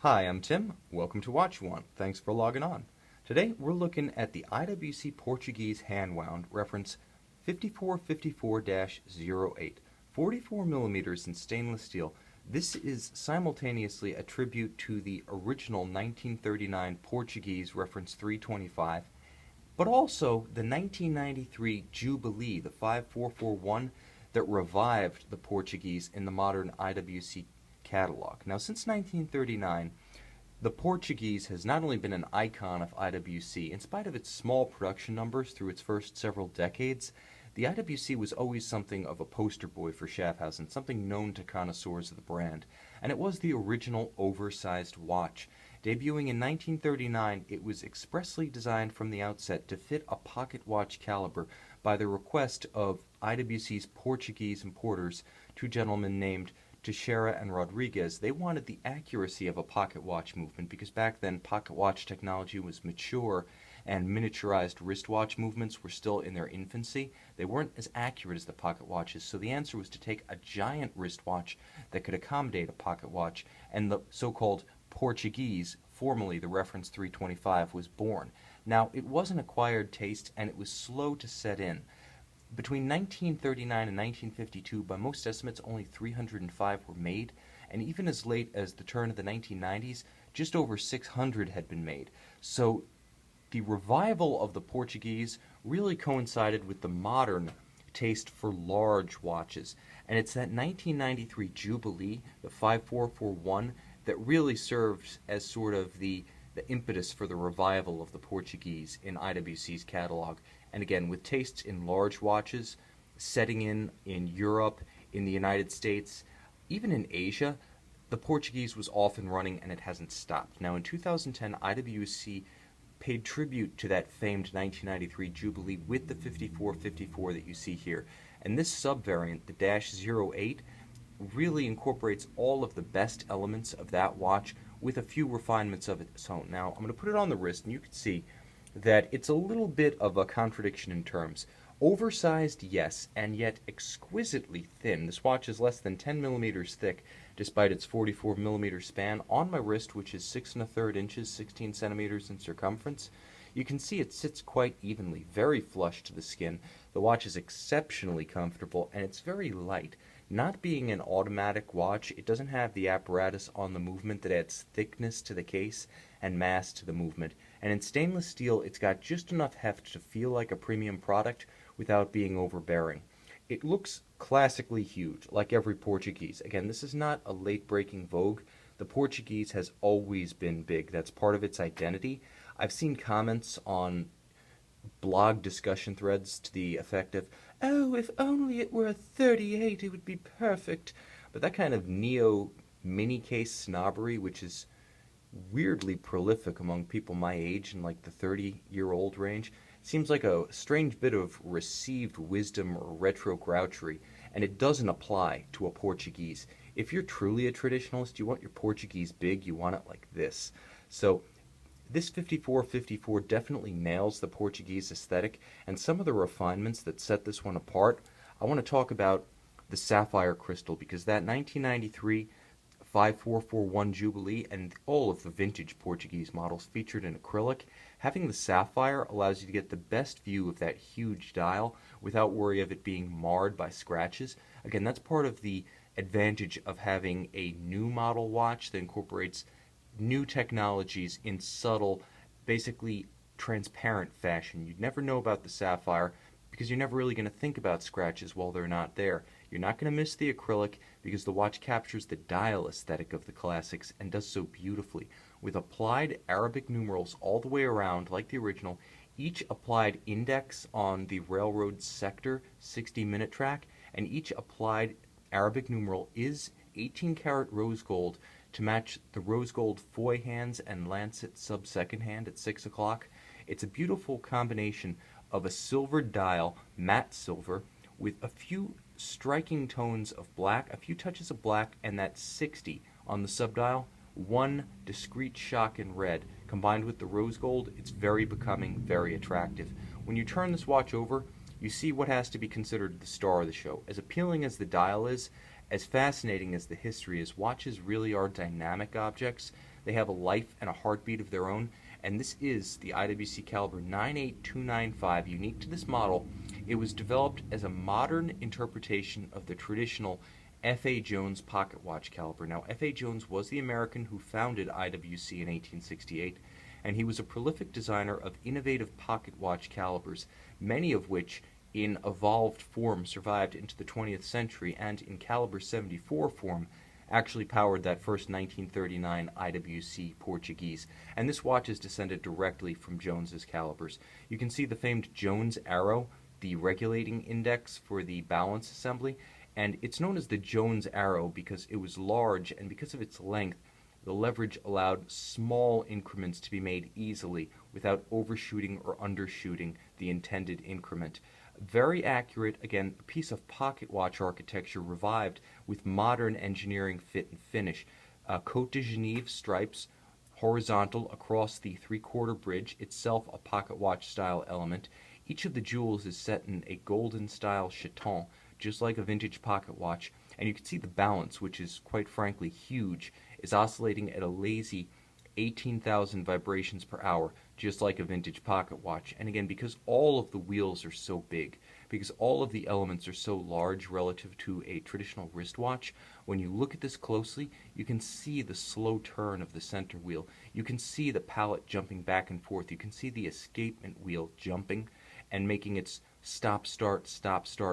Hi, I'm Tim. Welcome to Watch One. Thanks for logging on. Today we're looking at the IWC Portuguese Hand-Wound, reference 5454-08, 44 millimeters in stainless steel. This is simultaneously a tribute to the original 1939 Portuguese reference 325, but also the 1993 Jubilee, the 5441, that revived the Portuguese in the modern IWC catalog. Now, since 1939, the Portuguese has not only been an icon of IWC, in spite of its small production numbers through its first several decades, the IWC was always something of a poster boy for Schaffhausen, something known to connoisseurs of the brand, and it was the original oversized watch. Debuting in 1939, it was expressly designed from the outset to fit a pocket watch caliber by the request of IWC's Portuguese importers, two gentlemen named Teixeira and Rodriguez. They wanted the accuracy of a pocket watch movement because back then pocket watch technology was mature and miniaturized wristwatch movements were still in their infancy. They weren't as accurate as the pocket watches, so the answer was to take a giant wristwatch that could accommodate a pocket watch, and the so-called Portuguese, formerly the reference 325, was born. Now, it was an acquired taste and it was slow to set in. Between 1939 and 1952, by most estimates, only 305 were made, and even as late as the turn of the 1990s, just over 600 had been made. So the revival of the Portuguese really coincided with the modern taste for large watches, and it's that 1993 Jubilee, the 5441, that really served as sort of the impetus for the revival of the Portuguese in IWC's catalog. And again, with tastes in large watches, setting in Europe, in the United States, even in Asia, the Portuguese was off and running, and it hasn't stopped. Now, in 2010, IWC paid tribute to that famed 1993 Jubilee with the 5454 that you see here. And this subvariant, the -08, really incorporates all of the best elements of that watch with a few refinements of its own. Now, I'm going to put it on the wrist, and you can see that it's a little bit of a contradiction in terms. Oversized, yes, and yet exquisitely thin. This watch is less than 10 millimeters thick, despite its 44 millimeter span. On my wrist, which is 6 1/3 inches, 16 centimeters in circumference, you can see it sits quite evenly, very flush to the skin. The watch is exceptionally comfortable, and it's very light. Not being an automatic watch, it doesn't have the apparatus on the movement that adds thickness to the case and mass to the movement. And in stainless steel, it's got just enough heft to feel like a premium product without being overbearing. It looks classically huge, like every Portuguese. Again, this is not a late-breaking vogue. The Portuguese has always been big. That's part of its identity. I've seen comments on blog discussion threads to the effect of, "Oh, if only it were a 38, it would be perfect." But that kind of neo mini case snobbery, which is weirdly prolific among people my age in like the 30-year-old range, seems like a strange bit of received wisdom or retro grouchery, and it doesn't apply to a Portuguese. If you're truly a traditionalist, you want your Portuguese big, you want it like this. So this 5454 definitely nails the Portuguese aesthetic, and some of the refinements that set this one apart. I want to talk about the sapphire crystal, because that 1993 5441 Jubilee and all of the vintage Portuguese models featured in acrylic, having the sapphire allows you to get the best view of that huge dial without worry of it being marred by scratches. Again, that's part of the advantage of having a new model watch that incorporates new technologies in subtle, basically transparent fashion. You'd never know about the sapphire because you're never really going to think about scratches while they're not there. You're not going to miss the acrylic because the watch captures the dial aesthetic of the classics and does so beautifully, with applied Arabic numerals all the way around like the original, each applied index on the railroad sector 60-minute track, and each applied Arabic numeral is 18-karat rose gold to match the rose gold foy hands and lancet sub-second hand at 6 o'clock. It's a beautiful combination of a silver dial, matte silver, with a few striking tones of black, a few touches of black, and that 60 on the subdial, one discrete shock in red. Combined with the rose gold, it's very becoming, very attractive. When you turn this watch over, you see what has to be considered the star of the show. As appealing as the dial is, as fascinating as the history is, watches really are dynamic objects. They have a life and a heartbeat of their own, and this is the IWC caliber 98295. Unique to this model, it was developed as a modern interpretation of the traditional F.A. Jones pocket watch caliber. Now, F.A. Jones was the American who founded IWC in 1868, and he was a prolific designer of innovative pocket watch calibers, many of which in evolved form survived into the 20th century, and in caliber 74 form actually powered that first 1939 IWC Portuguese. And this watch is descended directly from Jones's calibers. You can see the famed Jones arrow, the regulating index for the balance assembly, and it's known as the Jones arrow because it was large, and because of its length, the leverage allowed small increments to be made easily without overshooting or undershooting the intended increment. Very accurate, again, a piece of pocket watch architecture revived with modern engineering fit and finish. Côte de Genève stripes, horizontal across the three-quarter bridge, itself a pocket watch style element. Each of the jewels is set in a golden style chaton, just like a vintage pocket watch, and you can see the balance, which is quite frankly huge, is oscillating at a lazy 18,000 vibrations per hour, just like a vintage pocket watch. And again, because all of the wheels are so big, because all of the elements are so large relative to a traditional wristwatch, when you look at this closely, you can see the slow turn of the center wheel. You can see the pallet jumping back and forth. You can see the escapement wheel jumping and making its stop-start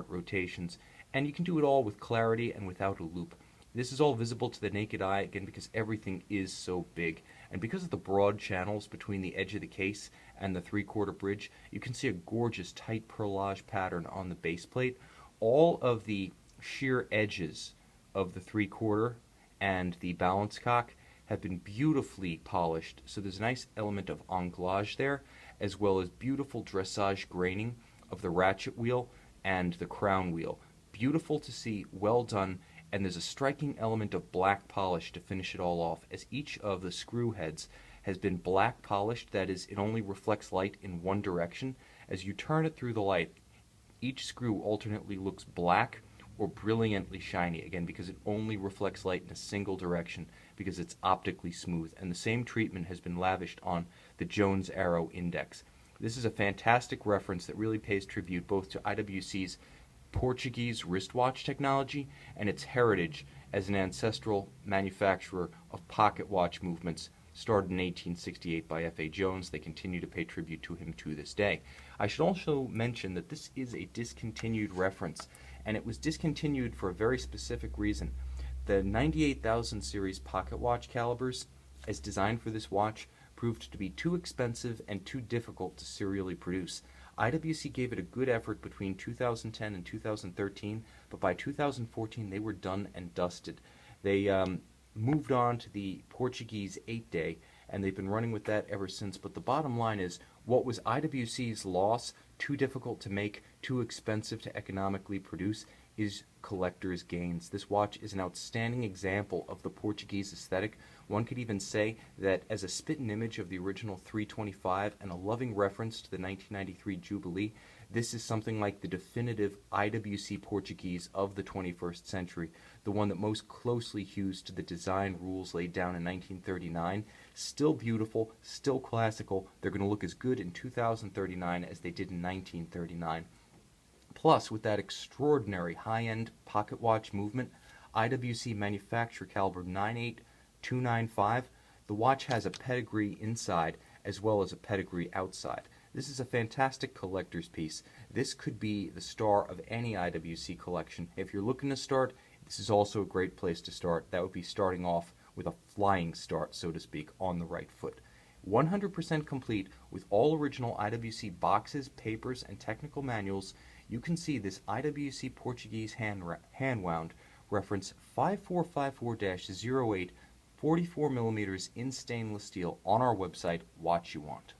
rotations. And you can do it all with clarity and without a loop. This is all visible to the naked eye, again, because everything is so big. And because of the broad channels between the edge of the case and the three-quarter bridge, you can see a gorgeous tight perlage pattern on the base plate. All of the sheer edges of the three-quarter and the balance cock have been beautifully polished, so there's a nice element of anglage there, as well as beautiful dressage graining of the ratchet wheel and the crown wheel. Beautiful to see, well done, and there's a striking element of black polish to finish it all off, as each of the screw heads has been black polished. That is, it only reflects light in one direction. As you turn it through the light, each screw alternately looks black or brilliantly shiny, again, because it only reflects light in a single direction, because it's optically smooth. And the same treatment has been lavished on the Jones Arrow Index. This is a fantastic reference that really pays tribute both to IWC's Portuguese wristwatch technology and its heritage as an ancestral manufacturer of pocket watch movements started in 1868 by F.A. Jones. They continue to pay tribute to him to this day. I should also mention that this is a discontinued reference, and it was discontinued for a very specific reason. The 98,000 series pocket watch calibers, as designed for this watch, proved to be too expensive and too difficult to serially produce. IWC gave it a good effort between 2010 and 2013, but by 2014 they were done and dusted. They moved on to the Portuguese 8-day, and they've been running with that ever since. But the bottom line is, what was IWC's loss, too difficult to make, too expensive to economically produce, is collector's gains. This watch is an outstanding example of the Portuguese aesthetic. One could even say that as a spit-and image of the original 325 and a loving reference to the 1993 Jubilee, this is something like the definitive IWC Portuguese of the 21st century, the one that most closely hews to the design rules laid down in 1939. Still beautiful, still classical. They're going to look as good in 2039 as they did in 1939. Plus, with that extraordinary high-end pocket watch movement, IWC manufacturer caliber 98295, the watch has a pedigree inside as well as a pedigree outside. This is a fantastic collector's piece. This could be the star of any IWC collection. If you're looking to start, this is also a great place to start. That would be starting off with a flying start, so to speak, on the right foot. 100% complete with all original IWC boxes, papers, and technical manuals. You can see this IWC Portuguese Hand-Wound reference 5454-08, 44mm in stainless steel on our website, Watch You Want.